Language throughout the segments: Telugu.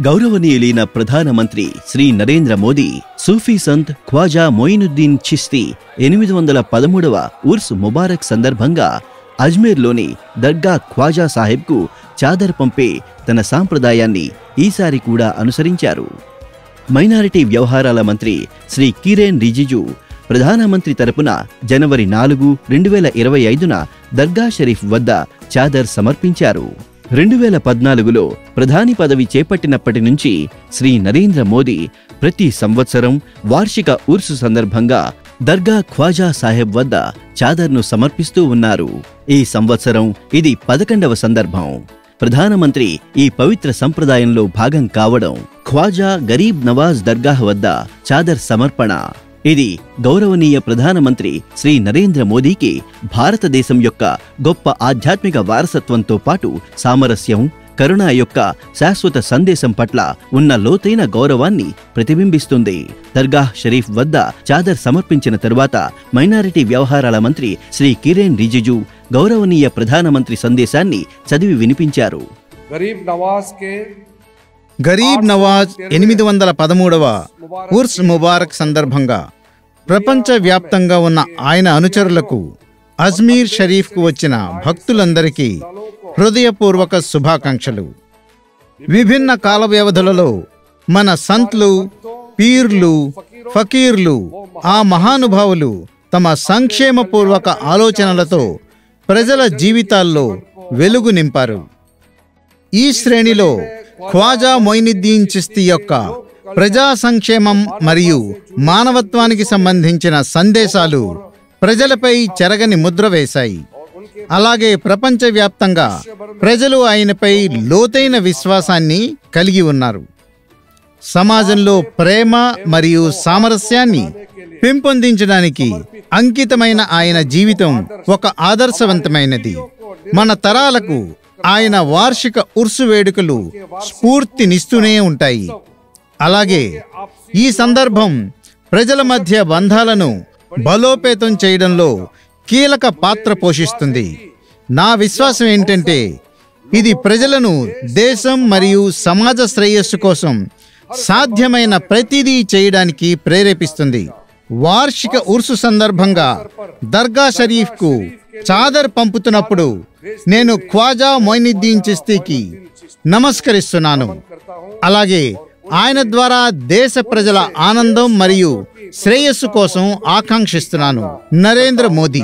గౌరవనీయులైన ప్రధానమంత్రి శ్రీ నరేంద్ర మోదీ సూఫీ సంత్ ఖ్వాజా మొయినుద్దీన్ చిశ్తీ 813వ ఉర్స్ ముబారక్ సందర్భంగా అజ్మీర్లోని దర్గా ఖ్వాజా సాహెబ్కు చాదర్ పంపే తన సాంప్రదాయాన్ని ఈసారి కూడా అనుసరించారు. మైనారిటీ వ్యవహారాల మంత్రి శ్రీ కిరేన్ రిజిజు ప్రధానమంత్రి తరపున జనవరి 4, 2025న దర్గా షరీఫ్ వద్ద చాదర్ సమర్పించారు. 2014లో ప్రధాని పదవి చేపట్టినప్పటి నుంచి శ్రీ నరేంద్ర మోదీ ప్రతి సంవత్సరం వార్షిక ఉర్సు సందర్భంగా దర్గా ఖ్వాజా సాహెబ్ వద్ద చాదర్ను సమర్పిస్తూ ఉన్నారు. ఈ సంవత్సరం ఇది 11వ సందర్భం. ప్రధానమంత్రి ఈ పవిత్ర సంప్రదాయంలో భాగం కావడం, ఖ్వాజా గరీబ్ నవాజ్ దర్గాహ్ వద్ద చాదర్ సమర్పణ, ఇది గౌరవనీయ ప్రధానమంత్రి శ్రీ నరేంద్ర మోదీకి భారతదేశం యొక్క గొప్ప ఆధ్యాత్మిక వారసత్వంతో పాటు సామరస్యం, కరుణ యొక్క శాశ్వత సందేశం పట్ల ఉన్న లోతైన గౌరవాన్ని ప్రతిబింబిస్తుంది. దర్గాహ్ షరీఫ్ వద్ద చాదర్ సమర్పించిన తరువాత మైనారిటీ వ్యవహారాల మంత్రి శ్రీ కిరేన్ రిజిజు గౌరవనీయ ప్రధానమంత్రి సందేశాన్ని చదివి వినిపించారు. గరీబ్ నవాజ్ 813వ ఉర్స్ ముబారక్ సందర్భంగా ప్రపంచవ్యాప్తంగా ఉన్న ఆయన అనుచరులకు, అజ్మీర్ షరీఫ్కు వచ్చిన భక్తులందరికీ హృదయపూర్వక శుభాకాంక్షలు. విభిన్న కాల వ్యవధులలో మన సంత్లు, పీర్లు, ఫకీర్లు, ఆ మహానుభావులు తమ సంక్షేమపూర్వక ఆలోచనలతో ప్రజల జీవితాల్లో వెలుగు నింపారు. ఈ శ్రేణిలో ఖ్వాజా మొయినుద్దీన్ చిశ్తీ యొక్క ప్రజా సంక్షేమం మరియు మానవత్వానికి సంబంధించిన సందేశాలు ప్రజలపై చెరగని ముద్ర వేశాయి. అలాగే ప్రపంచవ్యాప్తంగా ప్రజలు ఆయనపై లోతైన విశ్వాసాన్ని కలిగి ఉన్నారు. సమాజంలో ప్రేమ మరియు సామరస్యాన్ని పెంపొందించడానికి అంకితమైన ఆయన జీవితం ఒక ఆదర్శవంతమైనది. మన తరాలకు ఆయన వార్షిక ఉర్సు వేడుకలు స్ఫూర్తినిస్తూనే ఉంటాయి. అలాగే ఈ సందర్భం ప్రజల మధ్య బంధాలను బలోపేతం చేయడంలో కీలక పాత్ర పోషిస్తుంది. నా విశ్వాసం ఏంటంటే ఇది ప్రజలను దేశం మరియు సమాజ శ్రేయస్సు కోసం సాధ్యమైన ప్రతిదీ చేయడానికి ప్రేరేపిస్తుంది. వార్షిక ఉర్సు సందర్భంగా దర్గా షరీఫ్కు చాదర్ పంపుతున్నప్పుడు నేను ఖ్వాజా మొయినుద్దీన్ చిశ్తీకి నమస్కరిస్తున్నాను. అలాగే ఆయన ద్వారా దేశ ప్రజల ఆనందం మరియు శ్రేయస్సు కోసం ఆకాంక్షిస్తున్నాను. నరేంద్ర మోదీ.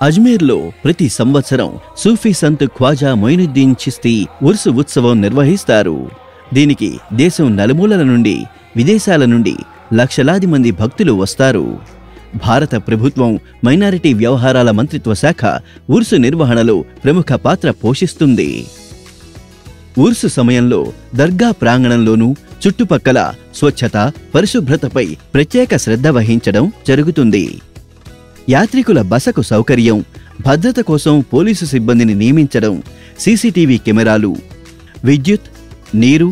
అజ్మీర్లో ప్రతి సంవత్సరం సూఫీ సంత్ ఖ్వాజా మొయినుద్దీన్ చిశ్తీ ఉర్సు ఉత్సవం నిర్వహిస్తారు. దీనికి దేశం నలుమూలల నుండి, విదేశాల నుండి లక్షలాది మంది భక్తులు వస్తారు. భారత ప్రభుత్వం మైనారిటీ వ్యవహారాల మంత్రిత్వ శాఖ ఉర్సు నిర్వహణలో ప్రముఖ పాత్ర పోషిస్తుంది. ఉర్సు సమయంలో దర్గా ప్రాంగణంలోనూ చుట్టుపక్కల స్వచ్ఛత, పరిశుభ్రతపై ప్రత్యేక శ్రద్ధ వహించడం జరుగుతుంది. యాత్రికుల బసకు సౌకర్యం, భద్రత కోసం పోలీసు సిబ్బందిని నియమించడం, సీసీటీవీ కెమెరాలు, విద్యుత్, నీరు,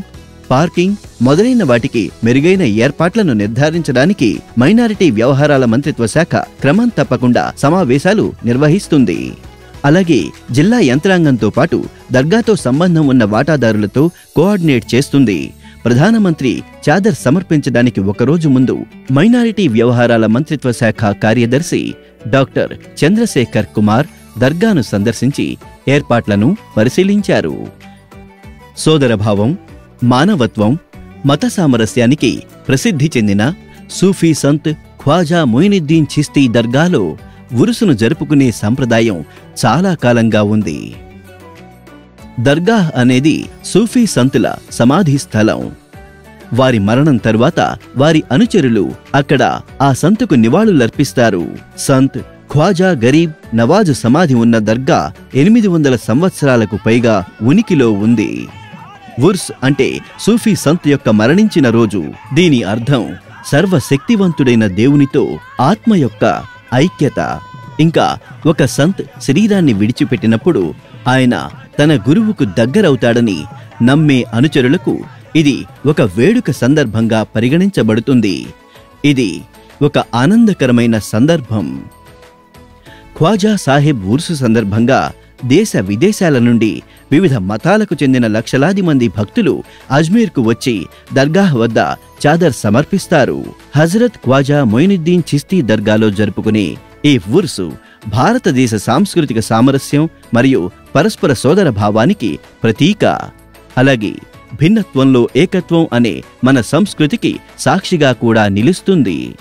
పార్కింగ్ మొదలైన వాటికి మెరుగైన ఏర్పాట్లను నిర్ధారించడానికి మైనారిటీ వ్యవహారాల మంత్రిత్వ శాఖ క్రమం తప్పకుండా సమావేశాలు నిర్వహిస్తుంది. అలాగే జిల్లా యంత్రాంగంతో పాటు దర్గాతో సంబంధం ఉన్న వాటాదారులతో కోఆర్డినేట్ చేస్తుంది. ప్రధానమంత్రి చాదర్ సమర్పించడానికి ఒకరోజు ముందు మైనారిటీ వ్యవహారాల మంత్రిత్వ శాఖ కార్యదర్శి డాక్టర్ చంద్రశేఖర్ కుమార్ దర్గాను సందర్శించి ఏర్పాట్లను పరిశీలించారు. సోదరభావం, మానవత్వం, మత సామరస్యానికి ప్రసిద్ధి చెందిన సూఫీ సంత్ ఖ్వాజా మొయినుద్దీన్ చిశ్తీ దర్గాలో ఉరుసును జరుపుకునే సంప్రదాయం చాలా కాలంగా ఉంది. దర్గాహ్ అనేది సూఫీ సంతుల సమాధి స్థలం. వారి మరణం తరువాత వారి అనుచరులు అక్కడ ఆ సంతుకు నివాళులర్పిస్తారు. సంత్ ఖ్వాజా గరీబ్ నవాజ్ సమాధి ఉన్న దర్గా 800 సంవత్సరాలకు పైగా ఉనికిలో ఉంది. ఉర్స్ అంటే సూఫీ సంత్ యొక్క మరణించిన రోజు. దీని అర్థం సర్వశక్తివంతుడైన దేవునితో ఆత్మ యొక్క ఐక్యత. ఇంకా ఒక సంత్ శరీరాన్ని విడిచిపెట్టినప్పుడు ఆయన తన గురువుకు దగ్గరవుతాడని నమ్మే అనుచరులకు ఇది ఒక వేడుక సందర్భంగా పరిగణించబడుతుంది. ఇది ఒక ఆనందకరమైన సందర్భం. ఖ్వాజా సాహెబ్ ఉర్సు సందర్భంగా దేశ విదేశాల నుండి వివిధ మతాలకు చెందిన లక్షలాది మంది భక్తులు అజ్మీర్కు వచ్చి దర్గాహ్ వద్ద చాదర్ సమర్పిస్తారు. హజరత్ ఖ్వాజా మొయినుద్దీన్ చిస్తీ దర్గాలో జరుపుకునే ఈ ఉర్సు భారతదేశ సాంస్కృతిక సామరస్యం మరియు పరస్పర సోదర భావానికి ప్రతీక. అలాగే భిన్నత్వంలో ఏకత్వం అనే మన సంస్కృతికి సాక్షిగా కూడా నిలుస్తుంది.